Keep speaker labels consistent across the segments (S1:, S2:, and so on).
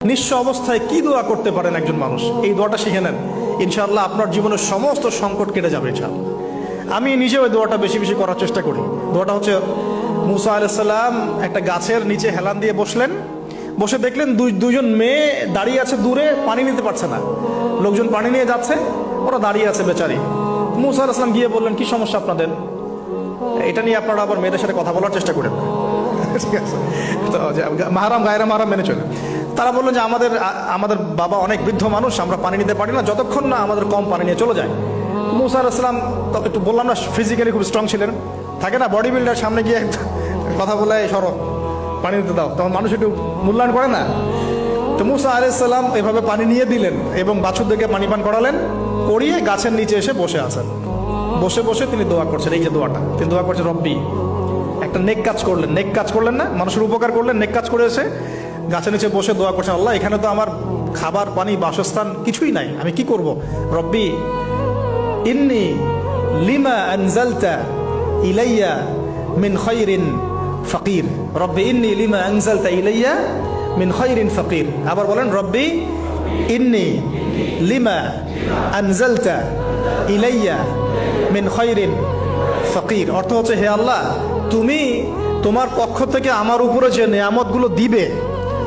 S1: নিঃস্ব অবস্থায় কি দোয়া করতে পারেন একজন মানুষ, এই দোয়াটা শিখে নেন, ইনশাআল্লাহ আপনার জীবনের সমস্ত সংকট কেটে যাবে ইনশাআল্লাহ। আমি নিজেও ওই দোয়াটা বেশি বেশি করার চেষ্টা করি। দোয়াটা হচ্ছে, মুসা আলাইহিস সালাম একটা গাছের নিচে হেলান দিয়ে বসলেন, বসে দেখলেন দুইজন মেয়ে দাঁড়িয়ে আছে দূরে, পানি নিতে পারছে না, লোকজন পানি নিয়ে যাচ্ছে, ওরা দাঁড়িয়ে আছে বেচারি। মুসা আলাইহিস সালাম গিয়ে বললেন, কি সমস্যা আপনাদের? এটা নিয়ে আপনারা আবার মেয়েদের সাথে কথা বলার চেষ্টা করেন, ঠিক আছে? তো মাহারাম গায়রা মাহারাম মেনে চলে। তারা বললেন যে আমাদের বাবা অনেক বৃদ্ধ মানুষ, আমরা পানি নিতে পারি না যতক্ষণ না আমাদের কম পানি নিয়ে চলে যায়। মুসা আলাইহিস সালাম একটু বললাম না, ফিজিক্যালি খুব স্ট্রং ছিলেন, থাকে না বডি বিল্ডার, সামনে গিয়ে কথা বলে সরো পানি নিতে দাও, তখন মানুষ একটু মূল্যায়ন করে না। তো মুসা আলাইহিস সালাম এভাবে পানি নিয়ে দিলেন এবং বাছুরদেরকে পানি পান করালেন, করিয়ে গাছের নিচে এসে বসে আছেন। বসে বসে তিনি দোয়া করছেন, এই যে দোয়াটা তিনি দোয়া করছেন, রব্বি, একটা নেক কাজ করলেন, নেক কাজ করলেন না, মানুষের উপকার করলেন, নেক কাজ করে এসে গাছের নিচে বসে দোয়া করছেন, আল্লাহ এখানে তো আমার খাবার পানি বাসস্থান কিছুই নাই, আমি কি করব? রব্বি ইন্নি লিমা আনজালতা ইলাইয়া মিন খায়রিন ফাকির, রব্বি ইন্নি লিমা আনজালতা ইলাইয়া মিন খায়রিন ফাকির। আবার বলেন, রব্বি ইন্নি লিমা আনজালতা ইলাইয়া মিন খায়রিন ফাকির। অর্থ হচ্ছে, হে আল্লাহ, তুমি তোমার পক্ষ থেকে আমার উপরে যে নেয়ামতগুলো দিবে,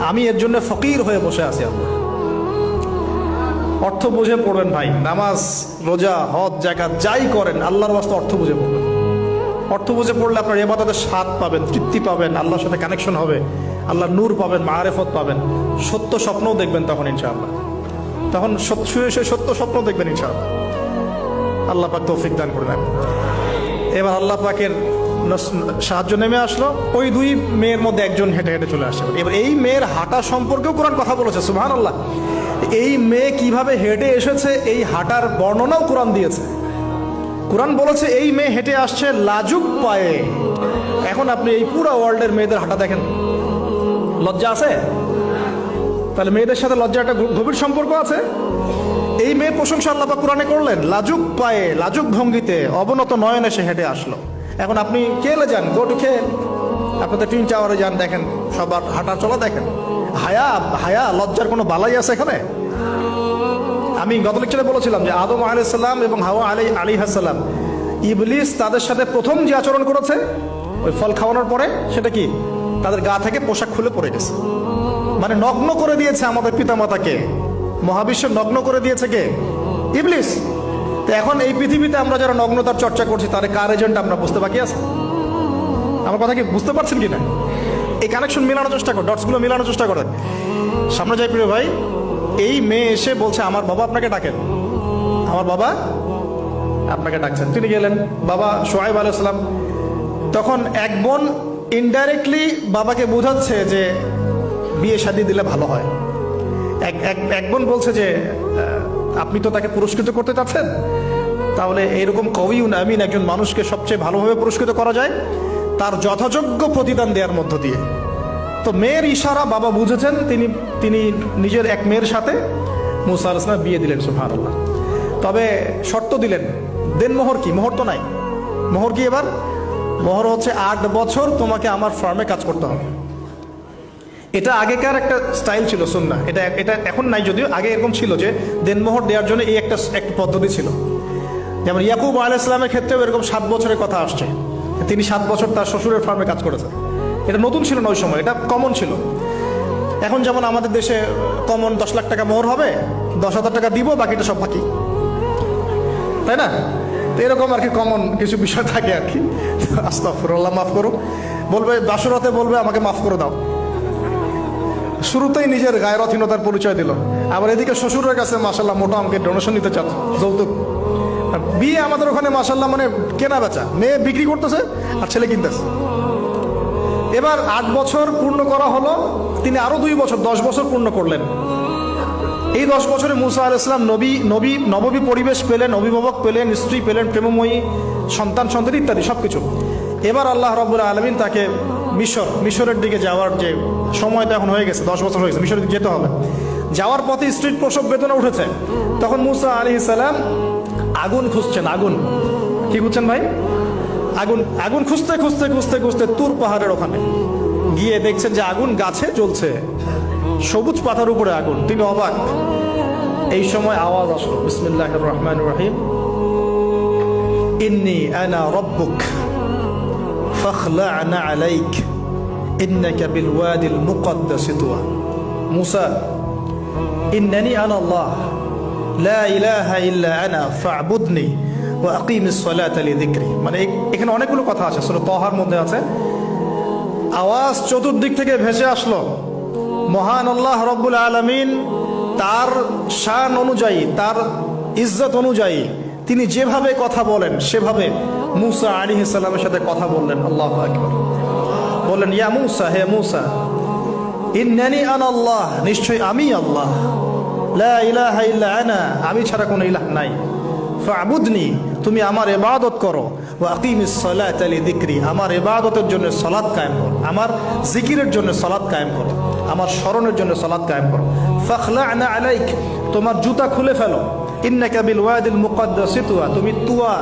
S1: আমি এর জন্য ফকির হয়ে বসে আছি। আল্লাহ অর্থ বুঝে পড়বেন ভাই, নামাজ রোজা হজ জাকাত যাই করেন আল্লাহর ওয়াস্তে অর্থ বুঝে পড়বেন। অর্থ বুঝে পড়লে আপনার ইবাদতের স্বাদ পাবেন, তৃপ্তি পাবেন, আল্লাহর সাথে কানেকশন হবে, আল্লাহর নূর পাবেন, মাআরিফত পাবেন, সত্য স্বপ্নও দেখবেন তখন ইনশাআল্লাহ। তখন শুয়ে সত্য স্বপ্ন দেখবেন ইনশাআল্লাহ। আল্লাহ পাক তৌফিক দান করবেন। এবার আল্লাহ পাকের সাহায্য নেমে আসলো, ওই দুই মেয়ের মধ্যে একজন হেঁটে হেঁটে চলে আসে। এবার এই মেয়ের হাঁটা সম্পর্কেও কোরআন কথা বলেছে, সুবহানাল্লাহ। এই মেয়ে কিভাবে হেঁটে এসেছে এই হাঁটার বর্ণনাও কোরআন দিয়েছে। কোরআন বলেছে এই মেয়ে হেঁটে আসছে লাজুক পায়ে। এখন আপনি এই পুরো ওয়ার্ল্ডের মেয়েদের হাঁটা দেখেন, লজ্জা আছে? তাহলে মেয়েদের সাথে লজ্জা একটা গভীর সম্পর্ক আছে। এই মেয়ে প্রশংসা আল্লাহ পাক কোরআনে করলেন, লাজুক পায়ে লাজুক ভঙ্গিতে অবনত নয়নে সে হেঁটে আসলো। এখন আপনি কেলে যান, গো টু খেল, আপনাদের টুইন টাওয়ারে যান, দেখেন সবার হাঁটা চলা দেখেন। হায়া লজ্জার কোনো বালাই আছে এখানে? আমি গত লেকচারে বলেছিলাম যে আদম আলাইহিস সালাম এবং হাওয়া আলাইহিস সালাম, ইবলিস তাদের সাথে প্রথম যে আচরণ করেছে ওই ফল খাওয়ানোর পরে, সেটা কি? তাদের গা থেকে পোশাক খুলে পড়ে গেছে, মানে নগ্ন করে দিয়েছে আমাদের পিতামাতাকে, মহাবিশ্ব নগ্ন করে দিয়েছে কে? ইবলিস। তো এখন এই পৃথিবীতে আমরা যারা নগ্নতার চর্চা করছি, তার কার এজেন্ট আমরা বুঝতে বাকি আছে? আমার কথা কি বুঝতে পারছেন কিনা? এই কানেকশন মেলানোর চেষ্টা করেন, ডটসগুলো মেলানোর চেষ্টা করেন। সামনে যাই প্রিয় ভাই, এই মেয়ে এসে বলছে, আমার বাবা আপনাকে ডাকেন, আমার বাবা আপনাকে ডাকছেন। তিনি গেলেন, বাবা শুআয়ব আলাইহিস সালাম। তখন এক বোন ইনডাইরেক্টলি বাবাকে বোঝাচ্ছে যে বিয়ে শাদী দিলে ভালো হয়। এক বোন বলছে যে আপনি তো তাকে পুরস্কৃত করতে চাচ্ছেন, তাহলে এইরকম কওয়িউন আমিন একজন মানুষকে সবচেয়ে ভালোভাবে পুরস্কৃত করা যায় তার যথাযোগ্য প্রতিদান দেওয়ার মধ্য দিয়ে। তো মেয়ের ইশারা বাবা বুঝেছেন, তিনি নিজের এক মেয়ের সাথে মুসা আলাইহিস সালাম বিয়ে দিলেন, সুবহানাল্লাহ। তবে শর্ত দিলেন, দেনমোহর কি? মোহর তো নাই। মোহর কি এবার? মোহর হচ্ছে 8 বছর তোমাকে আমার ফার্মে কাজ করতে হবে। এটা আগেকার একটা স্টাইল ছিল, সুন্নাহ। এটা এখন নাই যদিও, আগে এরকম ছিল যে দেনমোহর দেওয়ার জন্য এই একটা পদ্ধতি ছিল। যেমন ইয়াকুব আলাইহিস সালামের ক্ষেত্রেও এরকম 7 বছরের কথা আসছে, তিনি 7 বছর তার শ্বশুরের ফার্মে কাজ করেছেন। এটা নতুন ছিল না ওই সময়, এটা কমন ছিল। এখন যেমন আমাদের দেশে কমন 10 লাখ টাকা মোহর হবে, 10,000 টাকা দিব, বাকিটা সব বাকি, তাই না? তো এরকম আর কি কমন কিছু বিষয় থাকে আর কি। আস্তাগফিরুল্লাহ, মাফ করো। বলবে বাসরাতে, বলবে আমাকে মাফ করে দাও। শুরুতেই নিজের গায়রথহীনতার পরিচয় দিল। আবার এদিকে শ্বশুরের কাছে মাশাআল্লাহ মোটা অঙ্কের ডোনেশন নিতে চাচ্ছে, যৌতুক। বিয়ে আমাদের ওখানে মাশাআল্লাহ মানে কেনা বেচা, মেয়ে বিক্রি করতেছে আর ছেলে কিনতেছে। এবার 8 বছর পূর্ণ করা হলো, তিনি আরো 2 বছর 10 বছর পূর্ণ করলেন। এই 10 বছরে মুসা আলাইহিস সালাম নববী পরিবেশ পেলেন, অভিভাবক পেলেন, স্ত্রী পেলেন, প্রেমময়ী সন্তান ইত্যাদি সবকিছু। এবার আল্লাহ রাব্বুল আলামিন তাকে মিশরের দিকে যাওয়ার যে সময়টা এখন হয়ে গেছে, 10 বছর হয়ে গেছে, মিশরের দিকে যেতে হবে। যাওয়ার পথে স্ত্রীর প্রসব বেদনা উঠেছে। তখন মুসা আলাইহিস সালাম আগুন খুঁজছেন। আগুন কি খুঁজছেন ভাই? আগুন খুঁজতে খুঁজতে তুর পাহাড়ের ওখানে গিয়ে দেখছেন যে আগুন গাছে জ্বলছে, সবুজ পাতার উপরে আগুন, তিনি অবাক। এই সময় আওয়াজ আসলো, বিসমিল্লাহির রহমানির রহিম, ইন্নী আনা রাব্বুক ফাখলা'না আলাইক ইন্নাকা বিল ওয়াদিল মুকদ্দাস তুয়া। মুসা, ইন্নানি আনা আল্লাহ লা ইলাহা ইল্লা আনা ফা'বুদনি ওয়া আকিমিস সালাতা লিযিকরি। মানে এখানে অনেকগুলো কথা আছে, সূরা তাহার মধ্যে আছে। আওয়াজ চতুর্দিক থেকে ভেসে আসলো। মহান আল্লাহ রব্বুল আলামিন তার শান অনুযায়ী, তার ইজ্জত অনুযায়ী তিনি যেভাবে কথা বলেন সেভাবে মুসা আলাইহিস সালামের সাথে কথা বললেন। আল্লাহু আকবার। বললেন, ইয়া মুসা, হে মুসা, ইন্নানি আনা আল্লাহ, নিশ্চয় আমি আল্লাহ, লা ইলাহা ইল্লা আনা, আমি ছাড়া কোনো ইলাহ নাই, ফা'বুদনি, তুমি আমার ইবাদত করো, ওয়া আকিমিস সালাতা লিযিকরি, আমার ইবাদতের জন্য সালাত কায়েম করো, আমার জিকিরের জন্য সালাত কায়েম করো, আমার স্মরণের জন্য সালাত কায়েম করো। ফাখলা'না আলাইক, তোমার জুতা খুলে ফেলো, ইন্নাকা বিল ওয়াদিল মুকদ্দাস তুয়া, তুমি তুয়া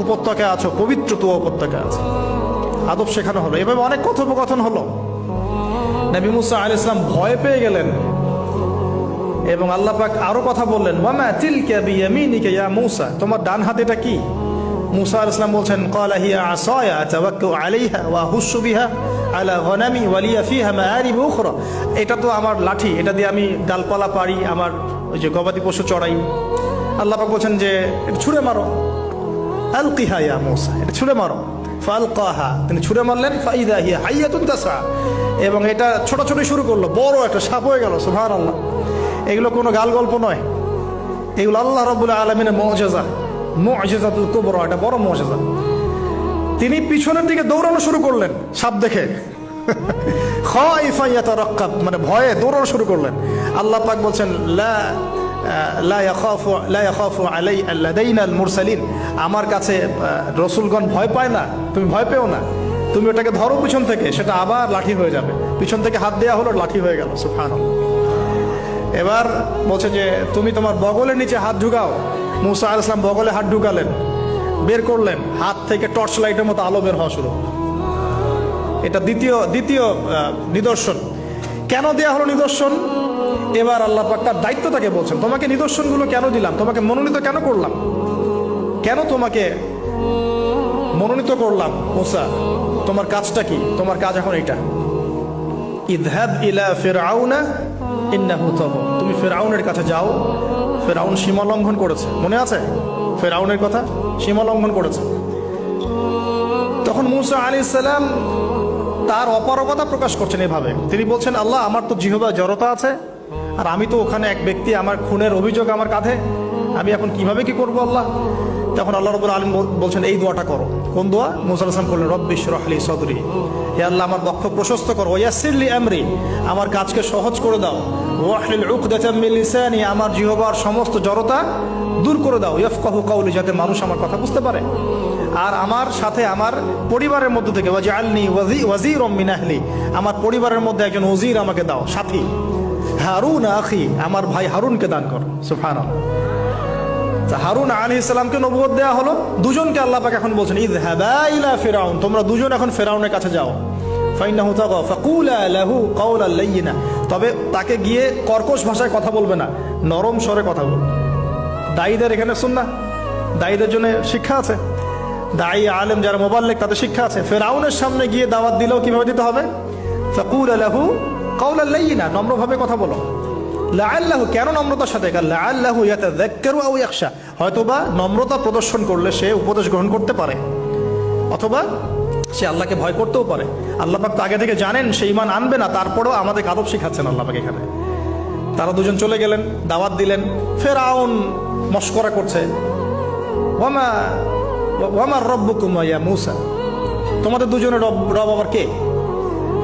S1: উপত্যকায় আছো, পবিত্র তুয়া উপত্যকায় আছো। আদব শেখানো হলো। এভাবে অনেক কথোপকথন হলো। নবী মুসা আলাইহিস সালাম ভয় পেয়ে গেলেন এবং আল্লাহ পাক আরো কথা বললেন, ওয়ামা তিলকা বিয়ামিনিকা ইয়া মুসা, তোমার ডান হাতে এটা কি? মুসা আলাইহিস সালাম বলছেন, ক্বালা হিয়া আসায়া আতাওয়াক্কাউ আলাইহা ওয়া আহুশু বিহা আলা গনামি ওয়া লিয়া ফিহা মাআরিব উখরা, এটা তো আমার লাঠি, এটা দিয়ে আমি ডালপালা পারি, আমার ওই যে গবাদি পশু চড়াই। আল্লাহ পাক বলছেন যে ছুঁড়ে মারো, আলকিহা ইয়া মুসা, এটা ছুঁড়ে মারো। ফালকাহা, তিনি ছুঁড়ে মারলেন, ফাইদা হিয়া হাইয়াতুন তাসা, এবং এটা ছোটাছুটি শুরু করলো, বড় একটা সাপ হয়ে গেল। সুবহানাল্লাহ। এগুলো কোনো গাল গল্প নয়, এগুলো আল্লাহ রাব্বুল আলামিনের মুআজিজা, মুআজিজাতুল কুবরা, এটা বড় মুআজিজা। তিনি পিছনের দিকে দৌড়ানো শুরু করলেন সাপ দেখে, খাইফা ইয়াতারাক্কাব, মানে ভয়ে দৌড়ানো শুরু করলেন। আল্লাহ পাক বলছেন, লা ইয়াখাফু লাদাইনাল মুরসালিন, আমার কাছে রসুলগণ ভয় পায় না, তুমি ভয় পেও না, তুমি ওটাকে ধরো পিছন থেকে, সেটা আবার লাঠি হয়ে যাবে। পিছন থেকে হাত দেওয়া হলো, লাঠি হয়ে গেল। সুবহানাল্লাহ। এবার বলছে যে তুমি তোমার বগলের নিচে হাত ঢুকাও। মুসা আলাইহিস সালাম বগলে হাত ঢুকালেন, বের করলেন, হাত থেকে টর্চ লাইটের মতো আলো বের হওয়া শুরু। এটা দ্বিতীয় নিদর্শন। কেন দেয়া হলো নিদর্শন? এবার আল্লাহ পাক তার দায়িত্বটাকে বলছেন, তোমাকে নিদর্শনগুলো কেন দিলাম, তোমাকে মনোনীত কেন করলাম, কেন তোমাকে মনোনীত করলাম? মুসা, তোমার কাজটা কি? তোমার কাজ এখন এটা, ইযহাব ইলা ফিরআউনা ইন্নাহু তাগা, তুমি ফিরআউনের কাছে যাও। ফিরআউন সীমা লঙ্ঘন করেছে, মনে আছে ফিরআউনের কথা? সীমা লঙ্ঘন করেছে। তখন মুসা আলাইহিস সালাম তার অপারগতা প্রকাশ করছেন এভাবে। তিনি বলছেন, আল্লাহ, আমার তো জিহ্বায় জড়তা আছে, আর আমি তো ওখানে এক ব্যক্তি, আমার খুনের অভিযোগ আমার কাঁধে, আমি এখন কিভাবে কি করবো আল্লাহ? তখন আল্লাহ রাব্বুল আলামিন বলছেন, এই দোয়াটা করো। কোন দোয়া? মুসা আলাইহিস সালাম বললেন, রব্বি ইশরাহ লি সাদরি, হে আল্লাহ, আমার বক্ষ প্রশস্ত করো, ওয়াসসির লি আমরি, আমার কাজকে সহজ করে দাও, ওয়াহলিল উকদাতাম মিন লিসানি, আমার জিহ্বার সমস্ত জড়তা দূর করে দাও, ইয়াফকাহু কাওলি, যাতে মানুষ আমার কথা বুঝতে পারে। আর আমার সাথে আমার পরিবারের মধ্য থেকে ওয়াজআলনি ওয়াজিরাম মিন আহলি, আমার পরিবারের মধ্যে একজন ওজির আমাকে দাও, সাথী। হারুন আখি, আমার ভাই হারুনকে দান কর। সুবহানাল্লাহ। হারুন আলাইহিস সালামকে নবুয়ত দেয়া হলো, দুজনকে আল্লাহ পাক এখন বলছেন, ইযহাবা ইলা ফিরআউন, তোমরা দুজন এখন ফিরআউনের কাছে যাও। ফাইন্নাহু তাগা ফাকুলা লাহু কাওলান লাইয়িনা, তবে তাকে গিয়ে কর্কশ ভাষায় কথা বলবে না, নরম স্বরে কথা বলবে। দায়ীদের এখানে সুন্নাহ, দায়ীদের জন্য শিক্ষা আছে, দায়ী আলেম যারা মুবাল্লিগ তাদের শিক্ষা আছে। ফিরআউনের সামনে গিয়ে দাওয়াত দিলেও কিভাবে দিতে হবে? ফাকুলা লাহু কাওলান লাইয়িনা, নম্রভাবে কথা বলো। লাআল্লাহু, কেন নম্রতার সাথে? লাআল্লাহু ইয়াতাযাক্কারু আও ইয়াখশা, হয়তোবা নম্রতা প্রদর্শন করলে সে উপদেশ গ্রহণ করতে পারে, অথবা সে আল্লাহকে ভয় করতেও পারে। আল্লাহ পাক তো আগে থেকে জানেন সে ঈমান আনবে না, তারপরেও আমাদের আদব শিখাচ্ছেন আল্লাহ পাক এখানে। তারা দুজন চলে গেলেন, দাওয়াত দিলেন। ফিরআউন মশকরা করছে, ওয়ামা রাব্বুকুম ইয়া মূসা, তোমাদের দুজনের রব আবার কে?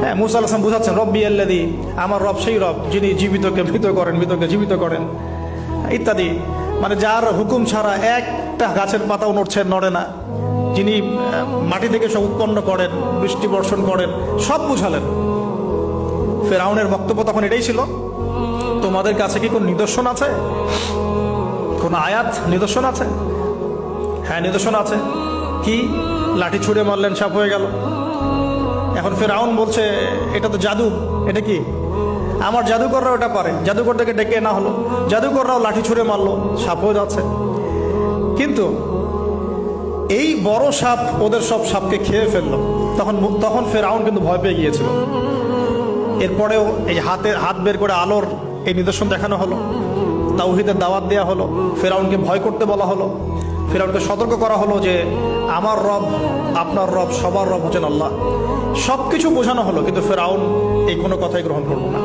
S1: হ্যাঁ, মুসা আলাইহিস সালাম বুঝাচ্ছেন, রব্বি আল্লাযী, আমার রব সেই রব যিনি জীবিতকে মৃত করেন, মৃতকে জীবিত করেন, ইত্যাদি। মানে যার হুকুম ছাড়া একটা গাছের পাতাও নড়ে না, যিনি মাটি থেকে সব উৎপন্ন করেন, বৃষ্টি বর্ষণ করেন, সব বুঝালেন। ফিরআউনের বক্তব্য তখন এটাই ছিল, তোমাদের কাছে কি কোন নিদর্শন আছে, কোন আয়াত নিদর্শন আছে? হ্যাঁ, নিদর্শন আছে। কি? লাঠি ছুঁড়ে মারলেন, সাপ হয়ে গেল। এখন ফিরআউন বলছে, এটা তো জাদু, এটা কি? আমার জাদুকররা ওটা পারে, জাদুকরটাকে ডেকে না হলো, জাদুকররাও লাঠি ছুঁড়ে মারলো, সাপও যাচ্ছে। কিন্তু এই বড় সাপ ওদের সব সাপকে খেয়ে ফেললো। তখন ফেরাউন কিন্তু ভয় পেয়ে গিয়েছিল। এরপরেও এই হাত বের করে আলোর এই নিদর্শন দেখানো হলো, তাওহীদের দাওয়াত দেওয়া হলো, ফেরাউনকে ভয় করতে বলা হলো, ফেরাউনকে সতর্ক করা হলো যে আমার রব, আপনার রব, সবার রব হচ্ছেন আল্লাহ। সবকিছু বোঝানো হলো, কিন্তু ফেরাউন এই কোনো কথাই গ্রহণ করলো না।